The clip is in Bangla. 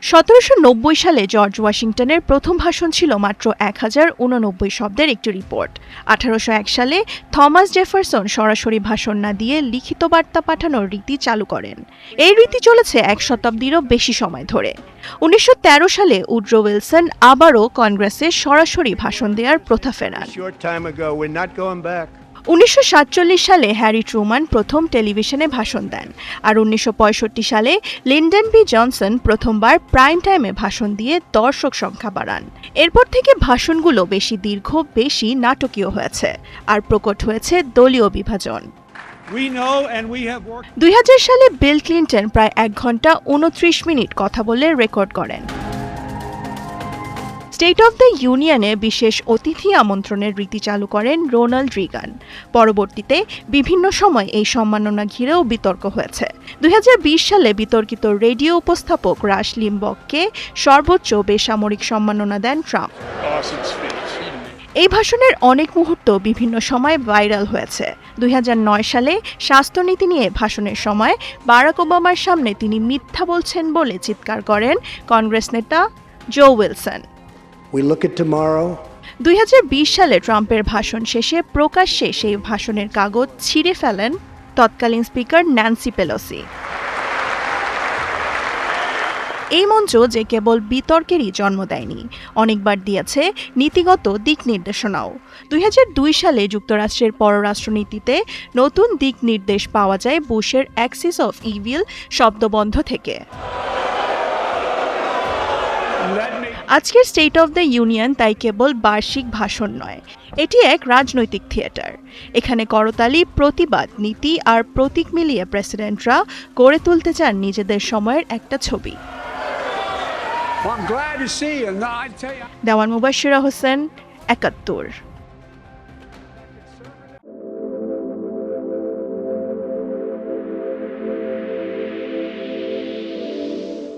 1790 সালে জর্জ ওয়াশিংটনের প্রথম ভাষণ ছিল মাত্র 1089 শব্দের একটি রিপোর্ট। 1801 সালে থমাস জেফারসন সরাসরি ভাষণ না দিয়ে লিখিত বার্তা পাঠানোর রীতি চালু করেন। এই রীতি চলেছে এক শতাব্দীরও বেশি সময় ধরে। 1913 সালে উড্রো উইলসন আবারও কংগ্রেসে সরাসরি ভাষণ দেওয়ার প্রথা ফেরান। 1947 সালে হ্যারি ট্রুম্যান প্রথম টেলিভিশনে ভাষণ দেন, আর 1965 সালে লিন্ডন বি জনসন প্রথমবার প্রাইম টাইমে ভাষণ দিয়ে দর্শক সংখ্যা বাড়ান। এরপর থেকে ভাষণগুলো বেশি দীর্ঘ, বেশি নাটকীয় হয়েছে, আর প্রকট হয়েছে দলীয় বিভাজন। 2000 সালে বিল ক্লিন্টন প্রায় 1 ঘন্টা 29 মিনিট কথা বলে রেকর্ড করেন। স্টেট অব দ্য ইউনিয়নে বিশেষ অতিথি আমন্ত্রণের রীতি চালু করেন রোনাল্ড রিগান। পরবর্তীতে বিভিন্ন সময় এই সম্মাননা ঘিরেও বিতর্ক হয়েছে। 2020 সালে বিতর্কিত রেডিও উপস্থাপক রাশ লিম্বককে সর্বোচ্চ বেসামরিক সম্মাননা দেন ট্রাম্প। এই ভাষণের অনেক মুহূর্ত বিভিন্ন সময় ভাইরাল হয়েছে। 2009 সালে স্বাস্থ্যনীতি নিয়ে ভাষণের সময় বারাক ওবামার সামনে তিনি মিথ্যা বলছেন বলে চিৎকার করেন কংগ্রেস নেতা জো উইলসন। 2020 সালে ট্রাম্পের ভাষণ শেষে প্রকাশ্যে সেই ভাষণের কাগজ ছিঁড়ে ফেলেন তৎকালীন স্পিকার ন্যান্সি পেলোসি। এই মঞ্চ যে কেবল বিতর্কেরই জন্ম দেয়নি, অনেকবার দিয়েছে নীতিগত দিক নির্দেশনাও। 2002 সালে যুক্তরাষ্ট্রের পররাষ্ট্রনীতিতে নতুন দিক নির্দেশ পাওয়া যায় বুশের অ্যাক্সিস অফ ইভিল শব্দবন্ধ থেকে। আজকের স্টেট অব দ্য ইউনিয়ন তাই কেবল বার্ষিক ভাষণ নয়, এটি এক রাজনৈতিক থিয়েটার। এখানে করতালি, প্রতিবাদ, নীতি আর প্রতীক মিলিয়ে প্রেসিডেন্টরা গড়ে তুলতে চান নিজেদের সময়ের একটা ছবি। দেওয়ান মুবাশশিরা হোসেন, ৭১।